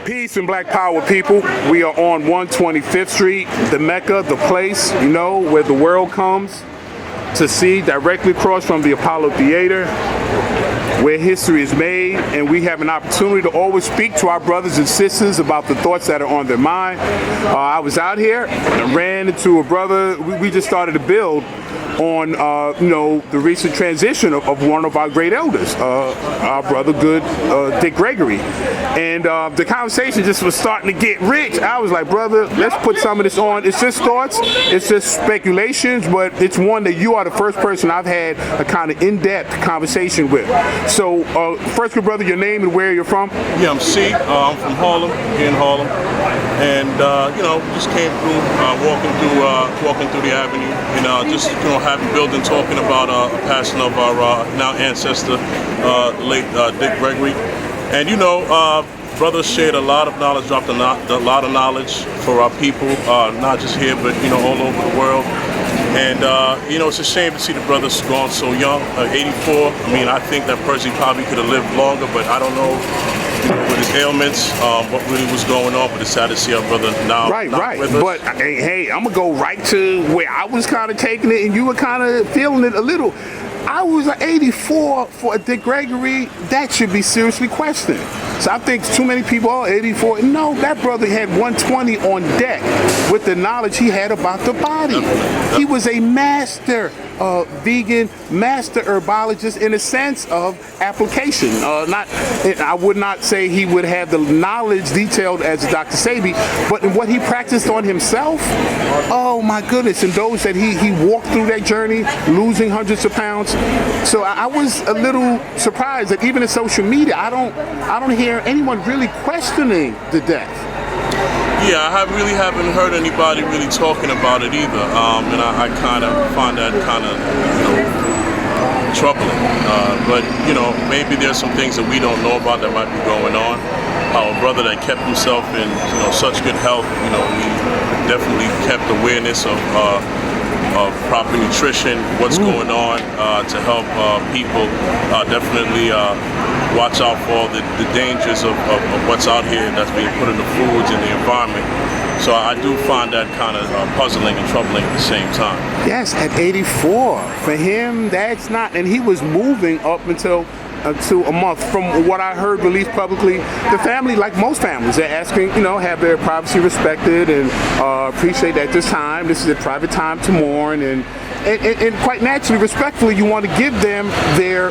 Peace and Black Power, people. We are on 125th Street, the Mecca, the place, where the world comes to see, directly across from the Apollo Theater, where history is made, and we have an opportunity to always speak to our brothers and sisters about the thoughts that are on their mind. I was out here and ran into a brother. We just started to build on the recent transition of one of our great elders, our brother good Dick Gregory, and the conversation just was starting to get rich. I was like, brother, let's put some of this on. It's just thoughts, it's just speculations, but it's one that you are the first person I've had a kind of in-depth conversation with. So first, good brother, your name and where you're from? Yeah, I'm C. I'm from Harlem, here in Harlem, and just came through, walking through the avenue, and having building, talking about a passing of our now ancestor, late Dick Gregory, and brothers shared a lot of knowledge, dropped a lot of knowledge for our people, not just here but all over the world. And it's a shame to see the brothers gone so young, 84. I mean, I think that person probably could have lived longer, but I don't know. With his ailments, what really was going on, but it's sad to see our brother now. Right. But hey, I'm gonna go right to where I was kind of taking it, and you were kind of feeling it a little. I was 84 for a Dick Gregory. That should be seriously questioned. So I think too many people are 84. No, that brother had 120 on deck with the knowledge he had about the body. He was a master vegan, master herbologist in a sense of application. I would not say he would have the knowledge detailed as Dr. Sebi, but in what he practiced on himself, oh my goodness, and those that he walked through that journey, losing hundreds of pounds. So I was a little surprised that even in social media, I don't hear anyone really questioning the death. Yeah, I really haven't heard anybody really talking about it either, and I kind of find that kind of troubling. But maybe there's some things that we don't know about that might be going on. Our brother that kept himself in such good health, we definitely kept awareness of proper nutrition, what's going on to help people. Definitely watch out for all the dangers of what's out here that's being put in the foods and the environment. So I do find that kind of puzzling and troubling at the same time. Yes, at 84. For him, that's not, and he was moving up until a month. From what I heard released publicly, the family, like most families, they're asking, have their privacy respected and appreciate that this time, this is a private time to mourn, and quite naturally, respectfully, you want to give them their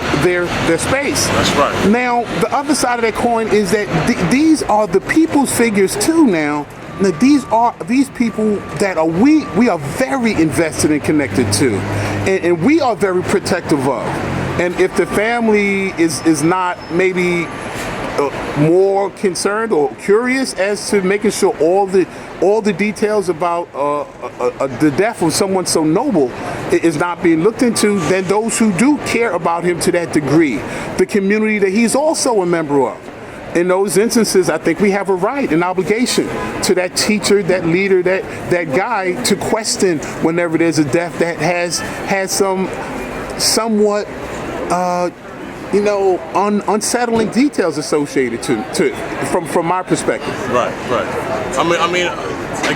space. That's right. Now, the other side of that coin is that these are the people's figures too now. Now, these people that we are very invested and connected to, and we are very protective of. And if the family is not maybe more concerned or curious as to making sure all the details about the death of someone so noble is not being looked into, then those who do care about him to that degree, the community that he's also a member of, in those instances, I think we have a right, an obligation to that teacher, that leader, that guy to question whenever there's a death that has some somewhat unsettling details associated to from my perspective. Right. I mean,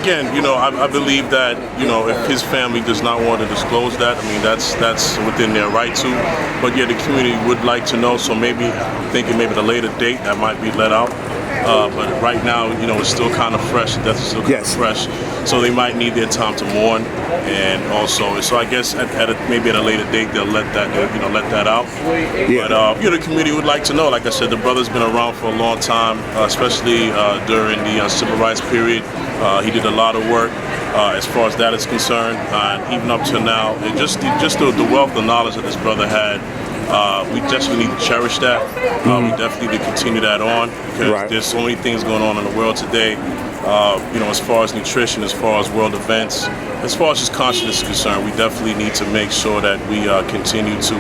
again, I believe that if his family does not want to disclose that, I mean that's within their right to. But yeah, the community would like to know. So maybe thinking maybe at a later date that might be let out. But right now, it's still kind of fresh. Death is still kind of fresh, so they might need their time to mourn, and also, so I guess maybe at a later date they'll let that out. Yeah. But the community would like to know. Like I said, the brother's been around for a long time, especially during the civil rights period. He did a lot of work as far as that is concerned, and even up to now, and just the wealth of knowledge that this brother had. We definitely need to cherish that. We definitely need to continue that on because there's so many things going on in the world today. As far as nutrition, as far as world events, as far as just consciousness is concerned, we definitely need to make sure that we continue to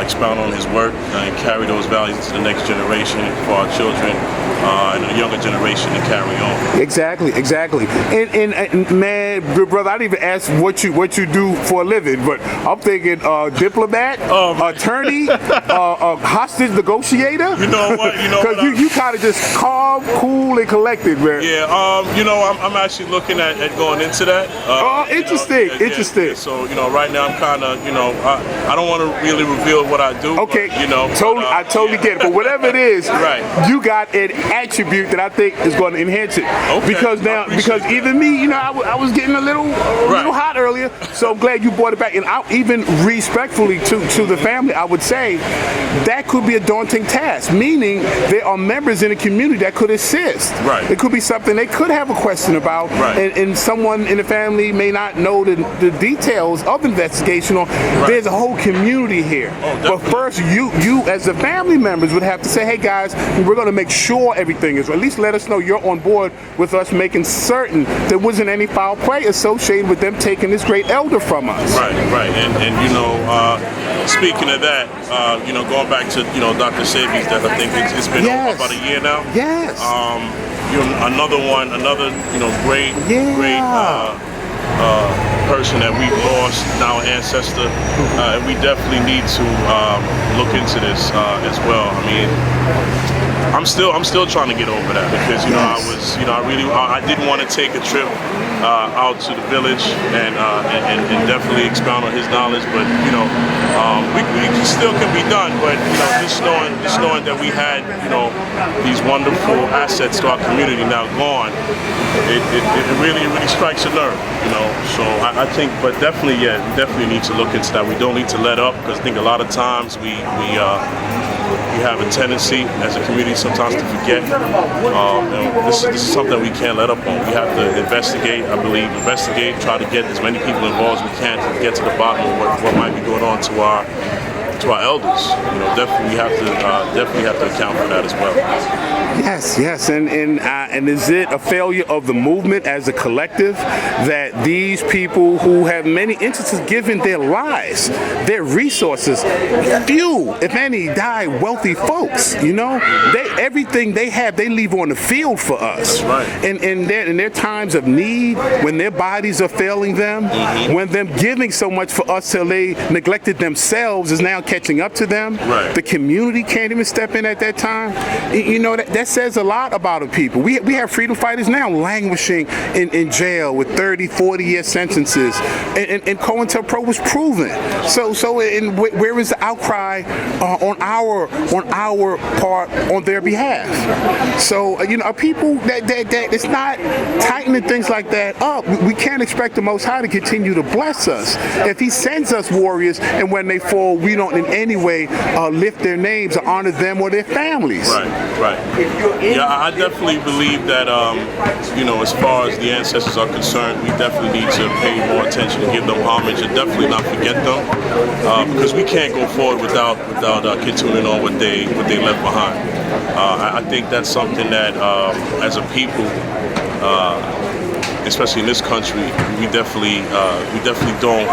expound on his work and carry those values to the next generation for our children and the younger generation to carry on. Exactly. And man, good brother, I didn't even ask what you do for a living, but I'm thinking diplomat, attorney, hostage negotiator. You know what? Because you kind of just calm, cool, and collected, man. Yeah, I'm actually looking at going into that. Interesting. Yeah. So, right now I'm kind of, I don't want to really reveal what I do. Okay, but, I totally get it. But whatever it is, right. You got an attribute that I think is going to enhance it. Okay, Because even me, I was getting a little hot earlier. So I'm glad you brought it back. And even respectfully to the family, I would say that could be a daunting task. Meaning there are members in the community that could assist. Right. It could be something they could have a question about, right. and someone in the family may not know the details of investigation. Or there's a whole community here. But first, you as the family members would have to say, hey guys, we're going to make sure everything is, or at least let us know you're on board with us making certain there wasn't any foul play associated with them taking this great elder from us. Right. And speaking of that, going back to Dr. Sabi's death, I think it's been over about a year now. Yes. Another great person that we've lost, now an ancestor, and we definitely need to look into this as well. I mean, I'm still trying to get over that because I didn't want to take a trip out to the village and definitely expound on his knowledge, but we still can be done. But just knowing that we had these wonderful assets to our community now gone, it really strikes a nerve. So I think, but definitely need to look into that. We don't need to let up because I think a lot of times we have a tendency as a community sometimes to forget. And this is something we can't let up on. We have to investigate, try to get as many people involved as we can to get to the bottom of what might be going on to our elders. Definitely have to account for that as well. Yes, and is it a failure of the movement as a collective that these people who have many instances given their lives, their resources, few, if any, die wealthy folks? Everything they have, they leave on the field for us. That's right. And in their times of need, when their bodies are failing them, when them giving so much for us till they neglected themselves is now catching up to them. Right. The community can't even step in at that time. That says a lot about the people. We have freedom fighters now languishing in jail with 30, 40-year sentences, and COINTELPRO was proven. So where is the outcry on our part on their behalf? So people that it's not tightening things like that up. We can't expect the Most High to continue to bless us if He sends us warriors, and when they fall, we don't in any way lift their names or honor them or their families. Right. Yeah, I definitely believe that, as far as the ancestors are concerned, we definitely need to pay more attention and give them homage and definitely not forget them, because we can't go forward without continuing on what they left behind. I think that's something that, as a people, especially in this country, we definitely don't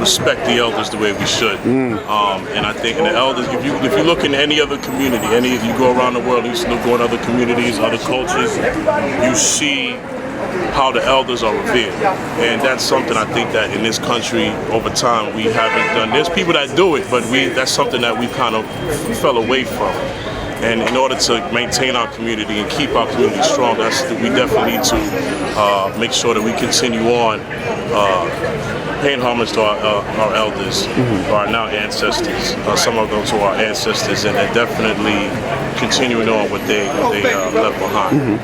respect the elders the way we should. And I think the elders, if you look in any other community, if you go around the world, you go in other communities, other cultures, you see how the elders are revered. And that's something I think that in this country, over time, we haven't done. There's people that do it, but that's something that we kind of fell away from. And in order to maintain our community and keep our community strong, we definitely need to make sure that we continue on paying homage to our elders, our now ancestors, some of them to our ancestors, and then definitely continuing on what they left behind.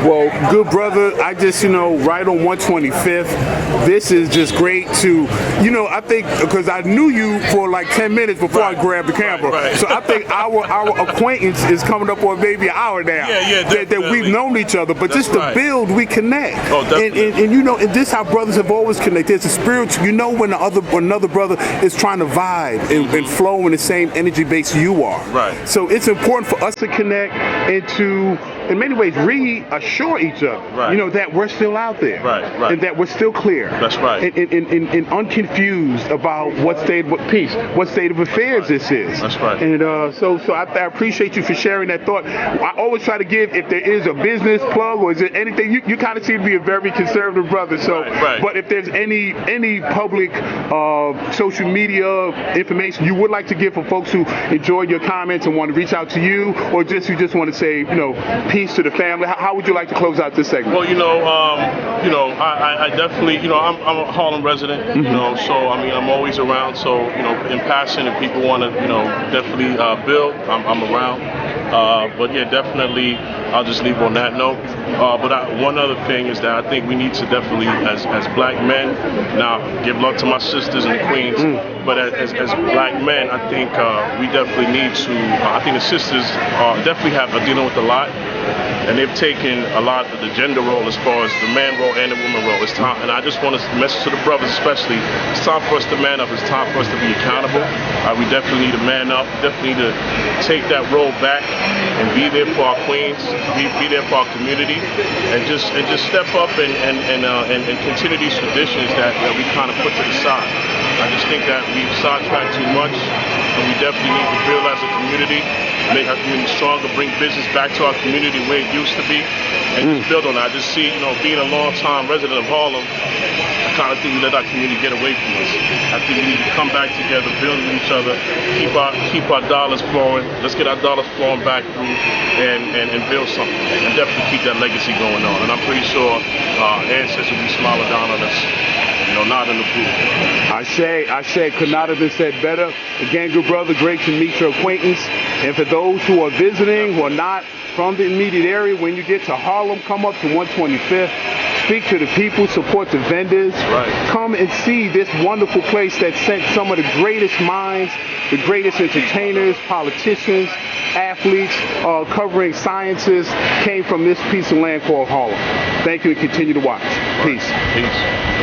Well, good brother, I just, right on 125th, this is just great to, I think, because I knew you for like 10 minutes before I grabbed the camera. Right. So I think our acquaintance is coming up on maybe an hour now. That we've known each other, but That's just to right. build, we connect. Oh, definitely. And this how brothers have always connected. There's a spiritual, when another brother is trying to vibe and flow in the same energy base you are. Right. So it's important for us to connect and to in many ways reassure each other, Right. you know, that we're still out there, Right, right. and that we're still clear. That's right. And unconfused about what state of affairs this is. That's right. And so I appreciate you for sharing that thought. I always try to give, if there is a business plug or is there anything, you kind of seem to be a very conservative brother. So, Right. but if there's any public social media information you would like to give for folks who enjoyed your comments and want to reach out to you, or you just want to say, you know, peace to the family, how would you like to close out this segment? Well, I definitely, I'm a Harlem resident, you know, so I mean, I'm always around. So, in passing, if people want to, definitely build, I'm around. But yeah, definitely, I'll just leave on that note. But one other thing is that I think we need to definitely, as black men, now give love to my sisters and the queens, but as black men, I think we definitely need to, I think the sisters definitely are dealing with a lot. And they've taken a lot of the gender role as far as the man role and the woman role. It's time, and I just want to message to the brothers especially, it's time for us to man up. It's time for us to be accountable. We definitely need to man up. Definitely need to take that role back and be there for our queens, be there for our community, and just step up and continue these traditions that we kind of put to the side. I just think that we've sidetracked too much, and we definitely need to build as a community, make our community stronger, bring business back to our community where it used to be, and just build on that. I just see, being a long-time resident of Harlem, I kind of think we let our community get away from us. I think we need to come back together, build with each other, keep our dollars flowing. Let's get our dollars flowing back through and build something, and definitely keep that legacy going on. And I'm pretty sure our ancestors will be smiling down on us. Not in the booth. I say, could not have been said better. Again, good brother, great to meet your acquaintance. And for those who are visiting, who are not from the immediate area, when you get to Harlem, come up to 125th. Speak to the people, support the vendors. Right. Come and see this wonderful place that sent some of the greatest minds, the greatest entertainers, politicians, athletes, covering sciences, came from this piece of land called Harlem. Thank you, and continue to watch. Peace. Peace.